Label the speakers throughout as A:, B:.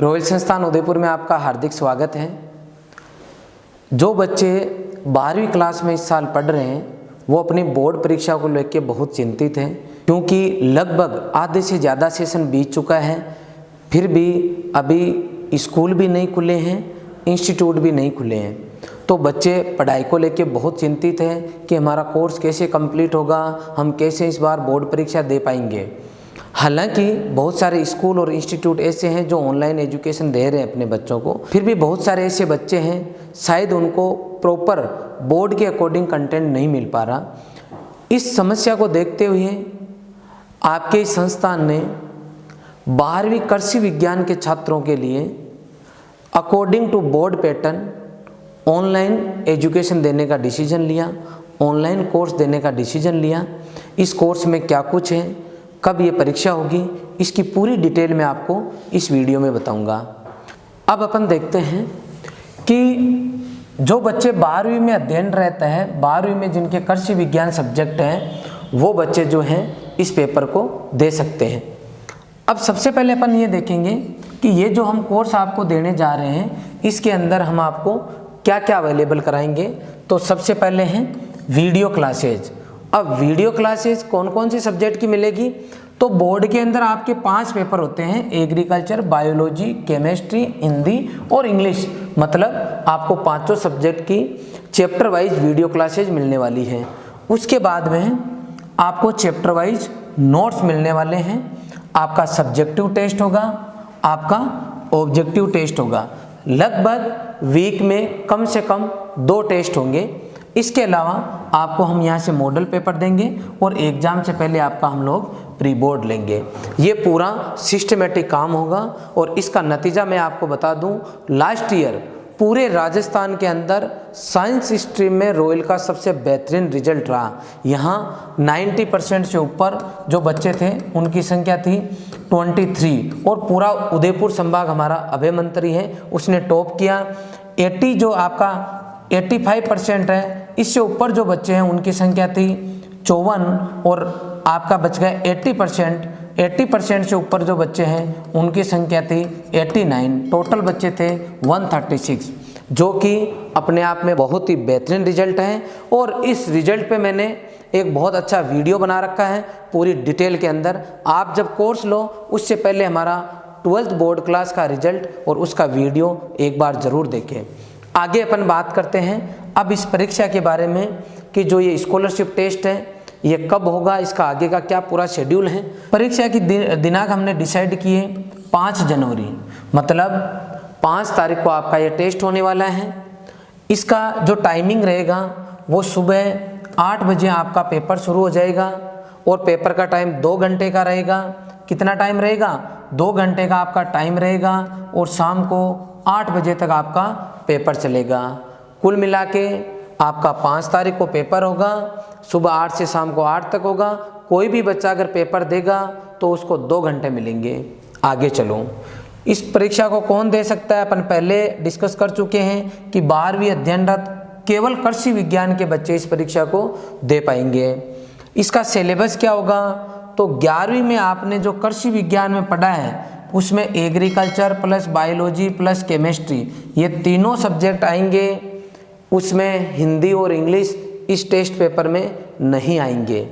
A: Royal संस्थान उदयपुर में आपका हार्दिक स्वागत है। जो बच्चे 12वीं क्लास में इस साल पढ़ रहे हैं वो अपनी बोर्ड परीक्षा को लेकर बहुत चिंतित हैं, क्योंकि लगभग आधे से ज़्यादा सेशन बीत चुका है, फिर भी अभी स्कूल भी नहीं खुले हैं, इंस्टीट्यूट भी नहीं खुले हैं। तो बच्चे पढ़ाई को लेकर बहुत चिंतित हैं कि हमारा कोर्स कैसे कंप्लीट होगा, हम कैसे इस बार बोर्ड परीक्षा दे पाएंगे। हालांकि बहुत सारे स्कूल और इंस्टीट्यूट ऐसे हैं जो ऑनलाइन एजुकेशन दे रहे हैं अपने बच्चों को, फिर भी बहुत सारे ऐसे बच्चे हैं शायद उनको प्रॉपर बोर्ड के अकॉर्डिंग कंटेंट नहीं मिल पा रहा। इस समस्या को देखते हुए आपके इस संस्थान ने 12वीं कृषि विज्ञान के छात्रों के लिए according to board pattern online education देने का डिसीजन लिया, ऑनलाइन कोर्स देने का डिसीजन लिया। इस कोर्स में क्या कुछ है, कब ये परीक्षा होगी, इसकी पूरी डिटेल में आपको इस वीडियो में बताऊंगा। अब अपन देखते हैं कि जो बच्चे 12वीं में अध्ययन रहता है, 12वीं में जिनके कृषि विज्ञान सब्जेक्ट हैं, वो बच्चे जो हैं इस पेपर को दे सकते हैं। अब सबसे पहले अपन ये देखेंगे कि ये जो हम कोर्स आपको देने जा रहे हैं, इसके अंदर हम आपको क्या क्या अवेलेबल कराएंगे। तो सबसे पहले हैं वीडियो क्लासेज। अब वीडियो क्लासेस कौन कौन से सब्जेक्ट की मिलेगी, तो बोर्ड के अंदर आपके 5 पेपर होते हैं, एग्रीकल्चर, बायोलॉजी, केमिस्ट्री, हिंदी और इंग्लिश। मतलब आपको 5 सब्जेक्ट की चैप्टर वाइज वीडियो क्लासेज मिलने वाली हैं। उसके बाद में आपको चैप्टर वाइज नोट्स मिलने वाले हैं। आपका सब्जेक्टिव टेस्ट होगा, आपका ऑब्जेक्टिव टेस्ट होगा। लगभग वीक में कम से कम 2 टेस्ट होंगे। इसके अलावा आपको हम यहाँ से मॉडल पेपर देंगे और एग्ज़ाम से पहले आपका हम लोग प्री बोर्ड लेंगे। ये पूरा सिस्टमेटिक काम होगा और इसका नतीजा मैं आपको बता दूं, लास्ट ईयर पूरे राजस्थान के अंदर साइंस स्ट्रीम में रॉयल का सबसे बेहतरीन रिजल्ट रहा। यहाँ 90% से ऊपर जो बच्चे थे उनकी संख्या थी 23 और पूरा उदयपुर संभाग हमारा अभय मंत्री है, उसने टॉप किया। 80 जो आपका 85% है, इससे ऊपर जो बच्चे हैं उनकी संख्या थी 54 और आपका बच गया 80% से ऊपर जो बच्चे हैं उनकी संख्या थी 89। टोटल बच्चे थे 136, जो कि अपने आप में बहुत ही बेहतरीन रिजल्ट है। और इस रिजल्ट पे मैंने एक बहुत अच्छा वीडियो बना रखा है पूरी डिटेल के अंदर। आप जब कोर्स लो उससे पहले हमारा 12th बोर्ड क्लास का रिजल्ट और उसका वीडियो एक बार ज़रूर देखें। आगे अपन बात करते हैं अब इस परीक्षा के बारे में कि जो ये स्कॉलरशिप टेस्ट है ये कब होगा, इसका आगे का क्या पूरा शेड्यूल है। परीक्षा की दिनांक हमने डिसाइड किए 5 जनवरी, मतलब 5 तारीख को आपका ये टेस्ट होने वाला है। इसका जो टाइमिंग रहेगा वो सुबह 8 बजे आपका पेपर शुरू हो जाएगा और पेपर का टाइम 2 घंटे का रहेगा। कितना टाइम रहेगा? 2 घंटे का आपका टाइम रहेगा और शाम को 8 बजे तक आपका पेपर चलेगा। कुल मिला के आपका 5 तारीख को पेपर होगा, सुबह 8 से शाम को 8 तक होगा। कोई भी बच्चा अगर पेपर देगा तो उसको 2 घंटे मिलेंगे। आगे चलो, इस परीक्षा को कौन दे सकता है, अपन पहले डिस्कस कर चुके हैं कि 12वीं अध्ययनरत केवल कृषि विज्ञान के बच्चे इस परीक्षा को दे पाएंगे। इसका सिलेबस क्या होगा, तो 11वीं में आपने जो कृषि विज्ञान में पढ़ा है उसमें agriculture plus biology plus chemistry ये तीनों सब्जेक्ट आएंगे। उसमें हिंदी और इंग्लिश इस टेस्ट पेपर में नहीं आएंगे।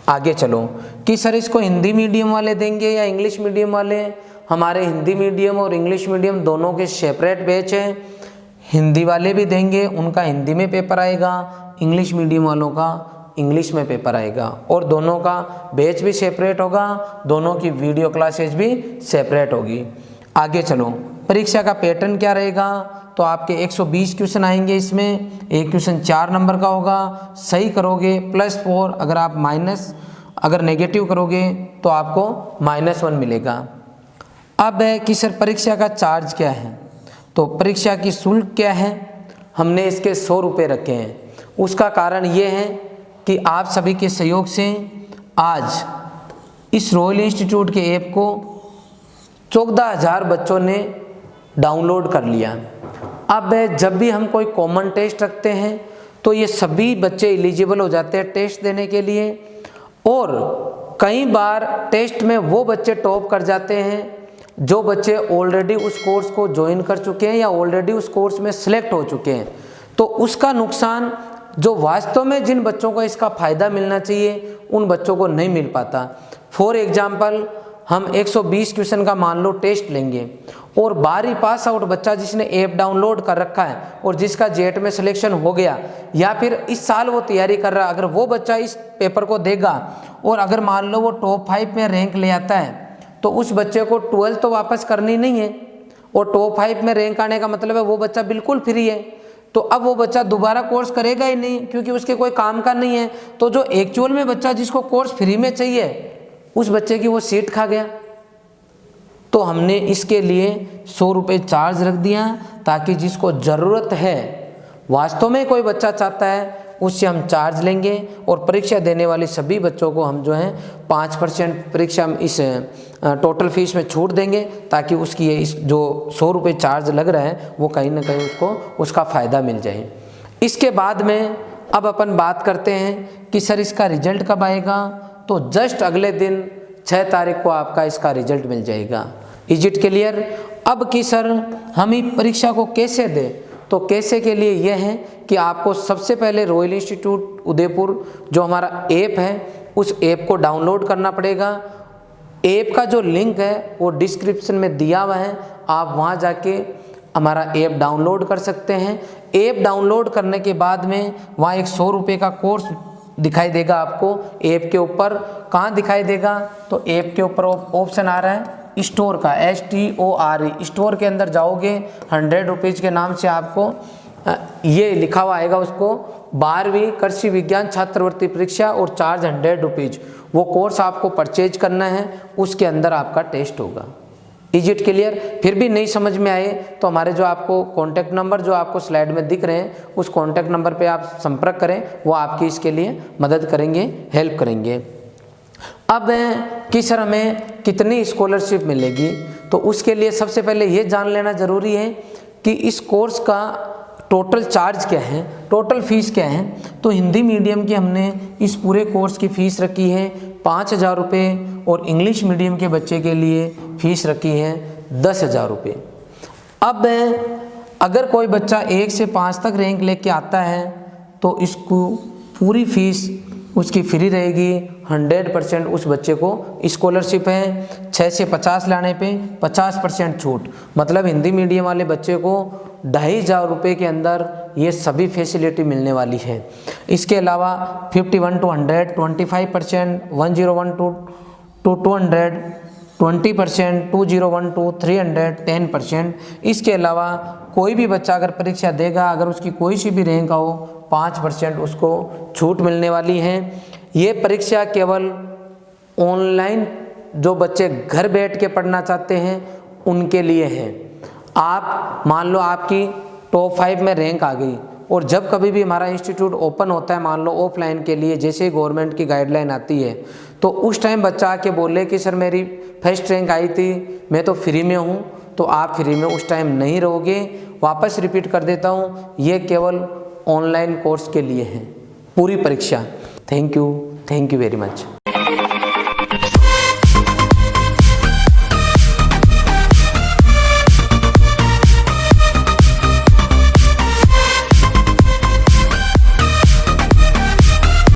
A: आगे चलो कि सर इसको हिंदी मीडियम वाले देंगे या इंग्लिश मीडियम वाले। हमारे हिंदी मीडियम और इंग्लिश मीडियम दोनों के सेपरेट बैच हैं। हिंदी वाले भी देंगे, उनका हिंदी में पेपर आएगा, इंग्लिश मीडियम वालों का इंग्लिश में पेपर आएगा और दोनों का बैच भी सेपरेट होगा, दोनों की वीडियो क्लासेज भी सेपरेट होगी। आगे चलो, परीक्षा का पैटर्न क्या रहेगा, तो आपके 120 क्वेश्चन आएंगे। इसमें एक क्वेश्चन 4 नंबर का होगा, सही करोगे +4, अगर नेगेटिव करोगे तो आपको -1 मिलेगा। अब है कि सर परीक्षा का चार्ज क्या है, तो परीक्षा की शुल्क क्या है, हमने इसके 100 रुपये रखे हैं। उसका कारण ये है कि आप सभी के सहयोग से आज इस रॉयल इंस्टीट्यूट के ऐप को 14,000 बच्चों ने डाउनलोड कर लिया। अब जब भी हम कोई कॉमन टेस्ट रखते हैं तो ये सभी बच्चे एलिजिबल हो जाते हैं टेस्ट देने के लिए, और कई बार टेस्ट में वो बच्चे टॉप कर जाते हैं जो बच्चे ऑलरेडी उस कोर्स को ज्वाइन कर चुके हैं या ऑलरेडी उस कोर्स में सिलेक्ट हो चुके हैं, तो उसका नुकसान जो वास्तव में जिन बच्चों को इसका फ़ायदा मिलना चाहिए उन बच्चों को नहीं मिल पाता। फॉर एग्जाम्पल, हम 120 क्वेश्चन का मान लो टेस्ट लेंगे और 12वीं पास आउट बच्चा जिसने ऐप डाउनलोड कर रखा है और जिसका जेट में सिलेक्शन हो गया या फिर इस साल वो तैयारी कर रहा है, अगर वो बच्चा इस पेपर को देगा और अगर मान लो वो टॉप 5 में रैंक ले आता है, तो उस बच्चे को 12 तो वापस करनी नहीं है और टॉप 5 में रैंक आने का मतलब है वो बच्चा बिल्कुल फ्री है। तो अब वो बच्चा दोबारा कोर्स करेगा ही नहीं क्योंकि उसके कोई काम का नहीं है। तो जो एक्चुअल में बच्चा जिसको कोर्स फ्री में चाहिए उस बच्चे की वो सीट खा गया। तो हमने इसके लिए 100 रुपये चार्ज रख दिया ताकि जिसको ज़रूरत है, वास्तव में कोई बच्चा चाहता है, उससे हम चार्ज लेंगे और परीक्षा देने वाले सभी बच्चों को हम जो है 5% परीक्षा इस टोटल फीस में छूट देंगे ताकि उसकी ये इस जो 100 रुपये चार्ज लग रहा है वो कहीं ना कहीं उसको उसका फ़ायदा मिल जाए। इसके बाद में अब अपन बात करते हैं कि सर इसका रिजल्ट कब आएगा। तो जस्ट अगले दिन 6 तारीख को आपका इसका रिजल्ट मिल जाएगा। Is it clear. अब कि सर हम ही परीक्षा को कैसे दें, तो कैसे के लिए यह है कि आपको सबसे पहले रॉयल इंस्टीट्यूट उदयपुर जो हमारा ऐप है उस ऐप को डाउनलोड करना पड़ेगा। ऐप का जो लिंक है वो डिस्क्रिप्शन में दिया हुआ है, आप वहाँ जाके हमारा ऐप डाउनलोड कर सकते हैं। ऐप डाउनलोड करने के बाद में वहाँ एक 100 रुपये का कोर्स दिखाई देगा आपको ऐप के ऊपर। कहाँ दिखाई देगा, तो ऐप के ऊपर ऑप्शन आ रहा है स्टोर का, STORE। स्टोर के अंदर जाओगे 100 रुपीज़ के नाम से आपको ये लिखा हुआ आएगा, उसको 12वीं कृषि विज्ञान छात्रवृत्ति परीक्षा और चार्ज 100 रुपीज़, वो कोर्स आपको परचेज करना है, उसके अंदर आपका टेस्ट होगा। Is it clear. फिर भी नहीं समझ में आए तो हमारे जो आपको कॉन्टैक्ट नंबर जो आपको स्लाइड में दिख रहे हैं उस कॉन्टैक्ट नंबर पे आप संपर्क करें, वो आपकी इसके लिए मदद करेंगे, हेल्प करेंगे। अब कि सर हमें कितनी स्कॉलरशिप मिलेगी, तो उसके लिए सबसे पहले ये जान लेना ज़रूरी है कि इस कोर्स का टोटल चार्ज क्या है, टोटल फीस क्या है। तो हिंदी मीडियम की हमने इस पूरे कोर्स की फ़ीस रखी है 5,000 रुपये और इंग्लिश मीडियम के बच्चे के लिए फ़ीस रखी है 10,000 रुपये। अब अगर कोई बच्चा 1 से 5 तक रैंक लेके आता है तो इसको पूरी फ़ीस उसकी फ्री रहेगी, 100% उस बच्चे को स्कॉलरशिप है। 6 से 50 लाने पे 50% छूट, मतलब हिंदी मीडियम वाले बच्चे को 2,500 रुपये के अंदर ये सभी फैसिलिटी मिलने वाली है। इसके अलावा 51 to 100 25%, 101 to 200 20%, 201 to 300 10%। इसके अलावा कोई भी बच्चा अगर परीक्षा देगा, अगर उसकी कोई सी भी रैंक हो 5% उसको छूट मिलने वाली है। ये परीक्षा केवल ऑनलाइन जो बच्चे घर बैठ के पढ़ना चाहते हैं उनके लिए है। आप मान लो आपकी टॉप 5 में रैंक आ गई और जब कभी भी हमारा इंस्टीट्यूट ओपन होता है, मान लो ऑफलाइन के लिए, जैसे ही गवर्नमेंट की गाइडलाइन आती है, तो उस टाइम बच्चा आके बोले कि सर मेरी फर्स्ट रैंक आई थी, मैं तो फ्री में हूँ, तो आप फ्री में उस टाइम नहीं रहोगे। वापस रिपीट कर देता हूँ, ये केवल ऑनलाइन कोर्स के लिए है पूरी परीक्षा। Thank you very much.